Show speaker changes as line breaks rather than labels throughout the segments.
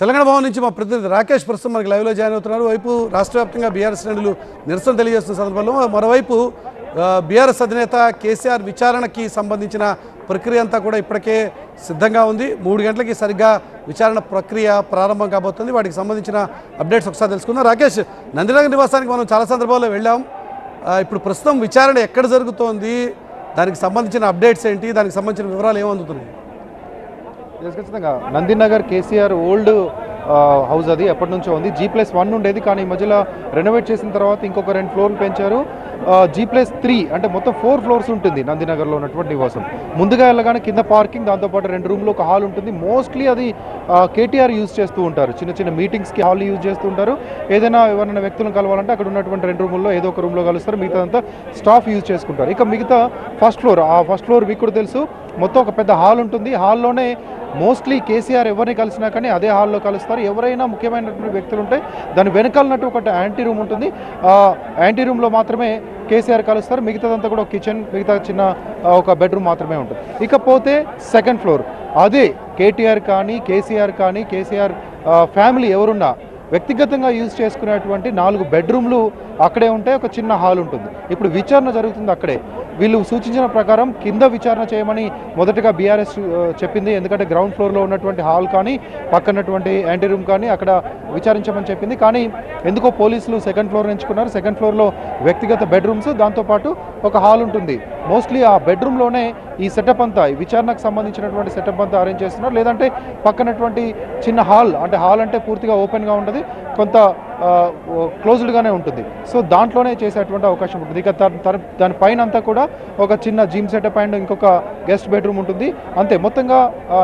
తెలంగాణ భవన్ నుంచి మా ప్రతినిధి రాకేష్ ప్రస్తుతం మనకి లైవ్లో జాయిన్ అవుతున్నారు. వైపు రాష్ట్ర వ్యాప్తంగా బీఆర్ఎస్ శ్రేణులు నిరసన తెలియజేస్తున్న సందర్భంలో మరోవైపు బీఆర్ఎస్ అధినేత కేసీఆర్ విచారణకి సంబంధించిన ప్రక్రియ అంతా కూడా ఇప్పటికే సిద్ధంగా ఉంది. 3 గంటలకి సరిగ్గా విచారణ ప్రక్రియ ప్రారంభం కాబోతుంది. వాటికి సంబంధించిన అప్డేట్స్ ఒకసారి తెలుసుకుందాం. రాకేష్, నందినగర్ నివాసానికి మనం చాలా సందర్భాల్లో వెళ్ళాం. ఇప్పుడు ప్రస్తుతం విచారణ ఎక్కడ జరుగుతోంది, దానికి సంబంధించిన అప్డేట్స్ ఏంటి, దానికి సంబంధించిన వివరాలు ఏమందుతున్నాయి?
ఖచ్చితంగా నందినగర్ కేసీఆర్ ఓల్డ్ హౌస్ అది ఎప్పటి నుంచో ఉంది. G+1 ఉండేది, కానీ ఈ మధ్యలో రెనోవేట్ చేసిన తర్వాత ఇంకొక 2 ఫ్లోర్లు పెంచారు. G+3 అంటే మొత్తం 4 ఫ్లోర్స్ ఉంటుంది నందినగర్లో ఉన్నటువంటి నివాసం. ముందుగా వెళ్ళగానే కింద పార్కింగ్, దాంతోపాటు 2 రూమ్లు ఒక హాల్ ఉంటుంది. మోస్ట్లీ అది కేటీఆర్ యూజ్ చేస్తూ ఉంటారు. చిన్న చిన్న మీటింగ్స్కి హాల్ యూజ్ చేస్తూ ఉంటారు. ఏదైనా ఎవరైనా వ్యక్తులను కలవాలంటే అక్కడ ఉన్నటువంటి 2 రూముల్లో ఏదో ఒక రూమ్లో కలుస్తారు. మిగతాదంతా స్టాఫ్ యూజ్ చేసుకుంటారు. ఇక మిగతా ఫస్ట్ ఫ్లోర్ మీకు కూడా తెలుసు, మొత్తం ఒక పెద్ద హాల్ ఉంటుంది. హాల్లోనే మోస్ట్లీ కేసీఆర్ ఎవరిని కలిసినా కానీ అదే హాల్లో కలుస్తారు. ఎవరైనా ముఖ్యమైనటువంటి వ్యక్తులు ఉంటే దాని వెనకాలన్నట్టు ఒక యాంటీ రూమ్ ఉంటుంది. ఆ యాంటీ రూమ్లో మాత్రమే కేసీఆర్ కలుస్తారు. మిగతాదంతా కూడా కిచెన్, మిగతా చిన్న ఒక బెడ్రూమ్ మాత్రమే ఉంటుంది. ఇకపోతే సెకండ్ ఫ్లోర్, అదే కేటీఆర్ కానీ కేసీఆర్ కానీ కేసీఆర్ ఫ్యామిలీ ఎవరున్నా వ్యక్తిగతంగా యూజ్ చేసుకునేటువంటి 4 బెడ్రూమ్లు అక్కడే ఉంటాయి. ఒక చిన్న హాల్ ఉంటుంది. ఇప్పుడు విచారణ జరుగుతుంది అక్కడే. వీళ్ళు సూచించిన ప్రకారం కింద విచారణ చేయమని మొదటగా బీఆర్ఎస్ చెప్పింది. ఎందుకంటే గ్రౌండ్ ఫ్లోర్లో ఉన్నటువంటి హాల్ కానీ పక్కనటువంటి యాంటీ రూమ్ కానీ అక్కడ విచారించమని చెప్పింది. కానీ ఎందుకో పోలీసులు సెకండ్ ఫ్లోర్ ఎంచుకున్నారు. సెకండ్ ఫ్లోర్లో వ్యక్తిగత బెడ్రూమ్స్, దాంతోపాటు ఒక హాల్ ఉంటుంది. మోస్ట్లీ ఆ బెడ్రూమ్లోనే ఈ సెటప్ అంతా, ఈ విచారణకు సంబంధించినటువంటి సెటప్ అంతా అరేంజ్ చేస్తున్నారు. లేదంటే పక్కనటువంటి చిన్న హాల్ అంటే పూర్తిగా ఓపెన్గా ఉండదు, కొంత క్లోజ్డ్గానే ఉంటుంది. సో దాంట్లోనే చేసేటువంటి అవకాశం ఉంటుంది. ఇక దానిపైన అంతా కూడా ఒక చిన్న జిమ్ సెటప్ అండ్ ఇంకొక గెస్ట్ బెడ్రూమ్ ఉంటుంది. అంతే. మొత్తంగా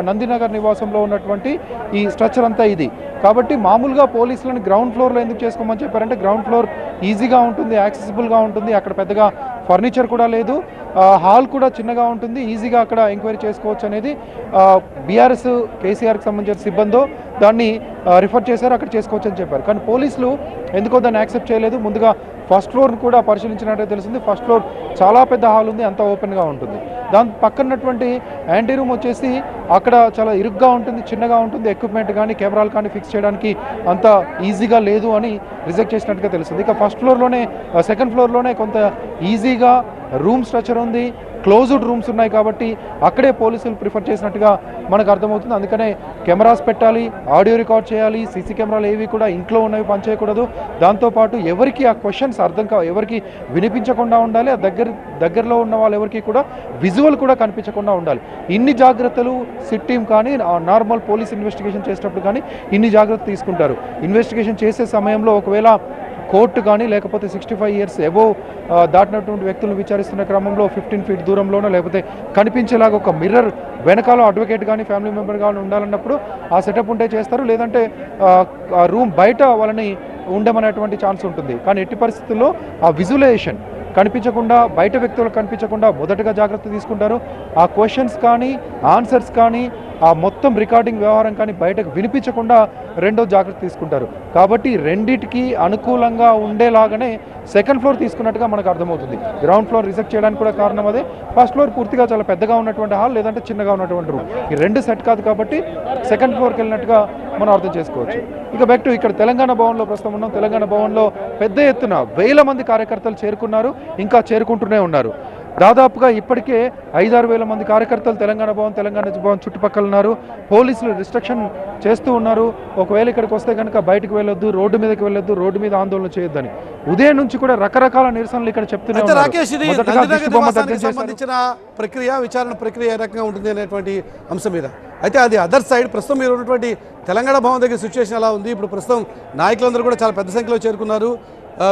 నందినగర్ నివాసంలో ఉన్నటువంటి ఈ స్ట్రక్చర్ అంతా ఇది. కాబట్టి మామూలుగా పోలీసులను గ్రౌండ్ ఫ్లోర్లో ఎందుకు చేసుకోమని చెప్పారంటే గ్రౌండ్ ఫ్లోర్ ఈజీగా ఉంటుంది, యాక్సెసిబుల్గా ఉంటుంది. అక్కడ పెద్దగా ఫర్నిచర్ కూడా లేదు, హాల్ కూడా చిన్నగా ఉంటుంది, ఈజీగా అక్కడ ఎంక్వైరీ చేసుకోవచ్చు అనేది బీఆర్ఎస్ కేసీఆర్కి సంబంధించిన సిబ్బందో దాన్ని రిఫర్ చేశారు, అక్కడ చేసుకోవచ్చు అని చెప్పారు. కానీ పోలీసులు ఎందుకో దాన్ని యాక్సెప్ట్ చేయలేదు. ముందుగా ఫస్ట్ ఫ్లోర్ని కూడా పరిశీలించినట్టే తెలిసింది. ఫస్ట్ ఫ్లోర్ చాలా పెద్ద హాల్ ఉంది, అంతా ఓపెన్గా ఉంటుంది. దాని పక్కనటువంటి యాంటీ రూమ్ వచ్చేసి అక్కడ చాలా ఇరుగ్గా ఉంటుంది, చిన్నగా ఉంటుంది. ఎక్విప్మెంట్ కానీ కెమెరాలు కానీ ఫిక్స్ చేయడానికి అంత ఈజీగా లేదు అని రిజెక్ట్ చేసినట్టుగా తెలుస్తుంది. ఇక సెకండ్ ఫ్లోర్లోనే కొంత ఈజీగా రూమ్ స్ట్రక్చర్ ఉంది, క్లోజ్డ్ రూమ్స్ ఉన్నాయి. కాబట్టి అక్కడే పోలీసులు ప్రిఫర్ చేసినట్టుగా మనకు అర్థమవుతుంది. అందుకనే కెమెరాస్ పెట్టాలి, ఆడియో రికార్డ్ చేయాలి. సీసీ కెమెరాలు ఏవి కూడా ఇంట్లో ఉన్నవి పనిచేయకూడదు. దాంతోపాటు ఎవరికి ఆ క్వశ్చన్స్ ఎవరికి వినిపించకుండా ఉండాలి. ఆ దగ్గరలో ఉన్న వాళ్ళు ఎవరికి కూడా విజువల్ కూడా కనిపించకుండా ఉండాలి. ఇన్ని జాగ్రత్తలు సిట్ టీమ్ కానీ నార్మల్ పోలీస్ ఇన్వెస్టిగేషన్ చేసేటప్పుడు కానీ ఇన్ని జాగ్రత్తలు తీసుకుంటారు. ఇన్వెస్టిగేషన్ చేసే సమయంలో ఒకవేళ కోర్టు కానీ లేకపోతే 65 ఇయర్స్ అబోవ్ దాటినటువంటి వ్యక్తులను విచారిస్తున్న క్రమంలో 15 ఫీట్ దూరంలోనో లేకపోతే కనిపించేలాగా ఒక మిర్రర్ వెనకాల అడ్వకేట్ కానీ ఫ్యామిలీ మెంబర్ కానీ ఉండాలన్నప్పుడు ఆ సెటప్ ఉంటే చేస్తారు. లేదంటే రూమ్ బయట వాళ్ళని ఉండమనేటువంటి ఛాన్స్ ఉంటుంది. కానీ ఎట్టి పరిస్థితుల్లో ఆ విజువలైజేషన్ కనిపించకుండా, బయట వ్యక్తులకు కనిపించకుండా మొదటగా జాగ్రత్త తీసుకుంటారు. ఆ క్వశ్చన్స్ కానీ ఆన్సర్స్ కానీ ఆ మొత్తం రికార్డింగ్ వ్యవహారం కానీ బయటకు వినిపించకుండా రెండో జాగ్రత్త తీసుకుంటారు. కాబట్టి రెండిటికి అనుకూలంగా ఉండేలాగానే సెకండ్ ఫ్లోర్ తీసుకున్నట్టుగా మనకు అర్థమవుతుంది. గ్రౌండ్ ఫ్లోర్ రిజెక్ట్ చేయడానికి కూడా కారణం అదే. ఫస్ట్ ఫ్లోర్ పూర్తిగా చాలా పెద్దగా ఉన్నటువంటి హాల్, లేదంటే చిన్నగా ఉన్నటువంటి రూమ్. ఈ 2 సెట్ కాదు కాబట్టి సెకండ్ ఫ్లోర్కి వెళ్ళినట్టుగా మనం అర్థం చేసుకోవచ్చు. ఇక బ్యాక్ టు ఇక్కడ తెలంగాణ భవన్లో ప్రస్తుతం ఉన్నాం. తెలంగాణ భవన్లో పెద్ద ఎత్తున 1000 మంది కార్యకర్తలు చేరుకున్నారు, ఇంకా చేరుకుంటూనే ఉన్నారు. దాదాపుగా ఇప్పటికే 5-6 వేల మంది కార్యకర్తలు తెలంగాణ భవన్ చుట్టుపక్కల ఉన్నారు. పోలీసులు రిస్ట్రిక్షన్ చేస్తూ ఉన్నారు. ఒకవేళ ఇక్కడికి వస్తే కనుక బయటకు వెళ్ళొద్దు, రోడ్డు మీదకి వెళ్ళొద్దు, రోడ్డు మీద ఆందోళన చేయొద్దని ఉదయం నుంచి కూడా రకరకాల నిరసనలు ఇక్కడ చెప్తున్నారు.
సంబంధించిన విచారణ ప్రక్రియ ఏ రకంగా ఉంటుంది అనేటువంటి అంశం మీద అయితే అది అదర్ సైడ్ ప్రస్తుతం మీరు ఉన్నటువంటి తెలంగాణ భవన్ దగ్గర సిచ్యువేషన్ ఎలా ఉంది? ఇప్పుడు ప్రస్తుతం నాయకులందరూ కూడా చాలా పెద్ద సంఖ్యలో చేరుకున్నారు.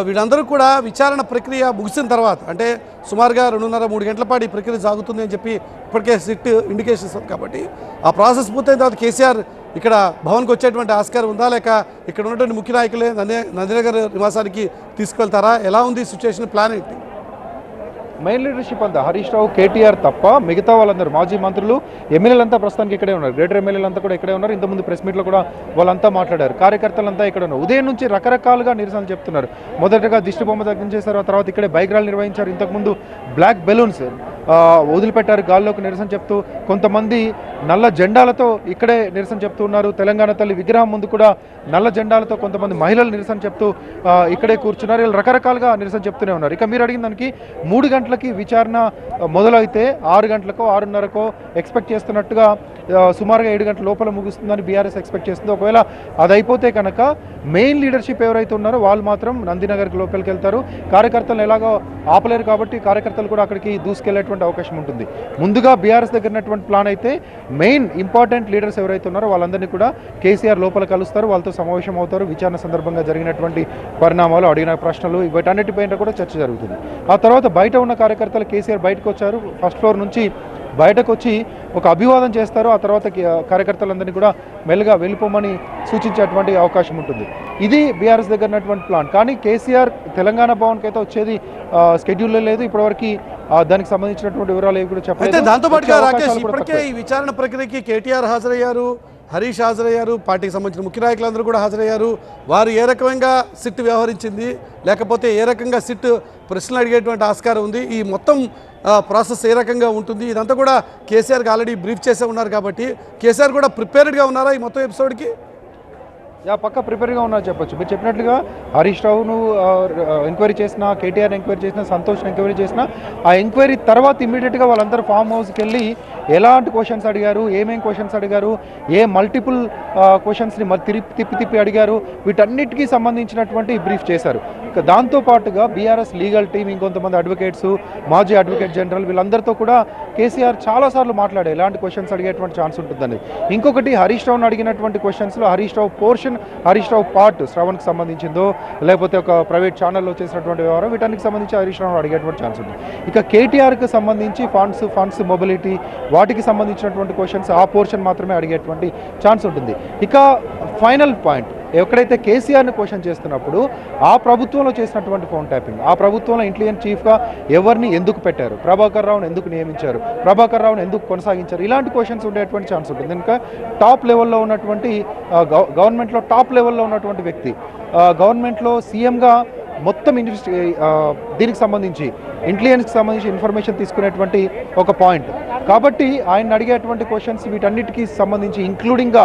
వీళ్ళందరూ కూడా విచారణ ప్రక్రియ ముగిసిన తర్వాత అంటే సుమారుగా 2:30-3 గంటల పాటు ఈ ప్రక్రియ సాగుతుంది అని చెప్పి ఇప్పటికే సిట్ ఇండికేషన్స్ కాబట్టి ఆ ప్రాసెస్ పూర్తయిన తర్వాత కేసీఆర్ ఇక్కడ భవన్కి వచ్చేటువంటి ఆస్కారం ఉందా, లేక ఇక్కడ ఉన్నటువంటి ముఖ్య నాయకులే నందినగర్ నివాసానికి తీసుకువెళ్తారా? ఎలా ఉంది సిచ్యువేషన్, ప్లాన్ ఏంటి?
మెయిన్ లీడర్షిప్ అంతా హరీష్ రావు, కేటీఆర్ తప్ప మిగతా వాళ్ళందరూ మాజీ మంత్రులు, ఎమ్మెల్యేలంతా ప్రస్తుతానికి ఇక్కడే ఉన్నారు. గ్రేటర్ ఎమ్మెల్యేలంతా కూడా ఇక్కడే ఉన్నారు. ఇంతకుముందు ప్రెస్ మీట్లో కూడా వాళ్ళంతా మాట్లాడారు. కార్యకర్తలంతా ఇక్కడ ఉన్నారు. ఉదయం నుంచి రకరకాలుగా నిరసనలు చెప్తున్నారు. మొదటగా దిష్టి బొమ్మ తగ్గించేశారు, ఆ తర్వాత ఇక్కడే బైక్ ర్యాలీ నిర్వహించారు. ఇంతకుముందు బ్లాక్ బెలూన్స్ వదిలిపెట్టారు గాల్లోకి నిరసన చెప్తూ. కొంతమంది నల్ల జెండాలతో ఇక్కడే నిరసన చెప్తూ ఉన్నారు. తెలంగాణ తల్లి విగ్రహం ముందు కూడా నల్ల జెండాలతో కొంతమంది మహిళలు నిరసన చెప్తూ ఇక్కడే కూర్చున్నారు. వీళ్ళు రకరకాలుగా నిరసన చెప్తూనే ఉన్నారు. ఇక మీరు అడిగిన దానికి 3 గంటలకి విచారణ మొదలైతే 6 గంటలకో 6:30కో ఎక్స్పెక్ట్ చేస్తున్నట్టుగా సుమారుగా 7 గంటల లోపల ముగుస్తుందని బీఆర్ఎస్ ఎక్స్పెక్ట్ చేస్తుంది. ఒకవేళ అది అయిపోతే కనుక మెయిన్ లీడర్షిప్ ఎవరైతే ఉన్నారో వాళ్ళు మాత్రం నందినగర్కి లోపలికి వెళ్తారు. కార్యకర్తలను ఎలాగో ఆపలేరు కాబట్టి కార్యకర్తలు కూడా అక్కడికి దూసుకెళ్లేటువంటి అవకాశం ఉంటుంది. ముందుగా బీఆర్ఎస్ దగ్గర ఉన్నటువంటి ప్లాన్ అయితే మెయిన్ ఇంపార్టెంట్ లీడర్స్ ఎవరైతే ఉన్నారో వాళ్ళందరినీ కూడా కేసీఆర్ లోపల కలుస్తారు, వాళ్ళతో సమావేశం అవుతారు. విచారణ సందర్భంగా జరిగినటువంటి పరిణామాలు, అడిగిన ప్రశ్నలు వీటన్నిటిపైన కూడా చర్చ జరుగుతుంది. ఆ తర్వాత బయట ఉన్న కార్యకర్తలు కేసీఆర్ బయటకు వచ్చారు, ఫస్ట్ ఫ్లోర్ నుంచి బయటకు వచ్చి ఒక అభివాదం చేస్తారు. ఆ తర్వాత కార్యకర్తలందరినీ కూడా మెల్లగా వెళ్ళిపోమని సూచించేటువంటి అవకాశం ఉంటుంది. ఇది బీఆర్ఎస్ దగ్గర ఉన్నటువంటి ప్లాన్. కానీ కేసీఆర్ తెలంగాణ భవన్కి అయితే వచ్చేది స్కెడ్యూల్లో లేదు. ఇప్పటివరకు దానికి సంబంధించినటువంటి వివరాలు ఏవి కూడా చెప్పలేదు.
అయితే దాంతోపాటుగా రాకేష్, ఇప్పటికే ఈ విచారణ ప్రక్రియకి కేటీఆర్ హాజరయ్యారు, హరీష్ హాజరయ్యారు, పార్టీకి సంబంధించిన ముఖ్య నాయకులందరూ కూడా హాజరయ్యారు. వారు ఏ రకంగా సిట్ వ్యవహరించింది, లేకపోతే ఏ రకంగా సిట్ ప్రశ్నలు అడిగేటువంటి ఆస్కారం ఉంది, ఈ మొత్తం ప్రాసెస్ ఏ రకంగా ఉంటుంది, ఇదంతా కూడా కేసీఆర్కి ఆల్రెడీ బ్రీఫ్ చేసే ఉన్నారు కాబట్టి కేసీఆర్ కూడా ప్రిపేర్డ్గా ఉన్నారా ఈ మొత్తం ఎపిసోడ్కి?
పక్క ప్రిపేర్గా ఉన్నా చెప్పొచ్చు. మీరు చెప్పినట్లుగా హరీష్ రావును ఎంక్వైరీ చేసిన, కేటీఆర్ ఎంక్వైరీ చేసిన, సంతోష్ ఎంక్వైరీ చేసిన, ఆ ఎంక్వైరీ తర్వాత ఇమ్మీడియట్గా వాళ్ళందరూ ఫామ్ హౌస్కి వెళ్ళి ఎలాంటి క్వశ్చన్స్ అడిగారు, ఏమేం క్వశ్చన్స్ అడిగారు, ఏ మల్టిపుల్ క్వశ్చన్స్ని తిప్పి అడిగారు, వీటన్నిటికీ సంబంధించినటువంటి బ్రీఫ్ చేశారు. దాంతోపాటుగా బీఆర్ఎస్ లీగల్ టీం, ఇంకొంతమంది అడ్వకేట్స్, మాజీ అడ్వకేట్ జనరల్, వీళ్ళందరితో కూడా కేసీఆర్ చాలాసార్లు మాట్లాడారు ఎలాంటి క్వశ్చన్స్ అడిగేటువంటి ఛాన్స్ ఉంటుందని. ఇంకొకటి హరీష్ రావును అడిగినటువంటి క్వశ్చన్స్లో హరీష్ రావు పోర్షన్, హరీష్ రావు పార్ట్ శ్రవణ్కి సంబంధించిందో లేకపోతే ఒక ప్రైవేట్ ఛానల్లో చేసినటువంటి వ్యవహారం, వీటానికి సంబంధించి హరీష్ రావు అడిగేటువంటి ఛాన్స్ ఉంది. ఇక కేటీఆర్కి సంబంధించి ఫండ్స్ మొబిలిటీ, వాటికి సంబంధించినటువంటి క్వశ్చన్స్ ఆ పోర్షన్ మాత్రమే అడిగేటువంటి ఛాన్స్ ఉంటుంది. ఇక ఫైనల్ పాయింట్, ఎక్కడైతే కేసీఆర్ని క్వశ్చన్ చేస్తున్నప్పుడు ఆ ప్రభుత్వంలో చేసినటువంటి ఫోన్ ట్యాపింగ్, ఆ ప్రభుత్వంలో ఇంటెలిజెన్స్ చీఫ్గా ఎవరిని ఎందుకు పెట్టారు, ప్రభాకర్ రావును ఎందుకు నియమించారు, ప్రభాకర్ రావును ఎందుకు కొనసాగించారు, ఇలాంటి క్వశ్చన్స్ ఉండేటువంటి ఛాన్స్ ఉంటుంది. ఇంకా టాప్ లెవెల్లో ఉన్నటువంటి గవర్నమెంట్లో టాప్ లెవెల్లో ఉన్నటువంటి వ్యక్తి, గవర్నమెంట్లో సీఎంగా మొత్తం దీనికి సంబంధించి ఇంటెలిజెన్స్కి సంబంధించి ఇన్ఫర్మేషన్ తీసుకునేటువంటి ఒక పాయింట్ కాబట్టి ఆయన అడిగేటువంటి క్వశ్చన్స్ వీటన్నిటికీ సంబంధించి ఇంక్లూడింగ్గా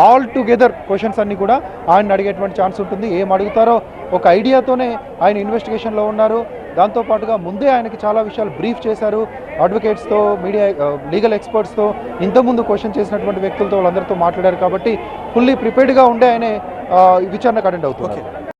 ఆల్ టుగెదర్ క్వశ్చన్స్ అన్నీ కూడా ఆయన అడిగేటువంటి ఛాన్స్ ఉంటుంది. ఏం అడుగుతారో ఒక ఐడియాతోనే ఆయన ఇన్వెస్టిగేషన్లో ఉన్నారు. దాంతోపాటుగా ముందే ఆయనకి చాలా విషయాలు బ్రీఫ్ చేశారు. అడ్వకేట్స్తో, మీడియా, లీగల్ ఎక్స్పర్ట్స్తో, ఇంతకుముందు క్వశ్చన్ చేసినటువంటి వ్యక్తులతో వాళ్ళందరితో మాట్లాడారు కాబట్టి ఫుల్లీ ప్రిపేర్డ్గా ఉండే ఆయన విచారణకు అటెండ్ అవుతున్నారు.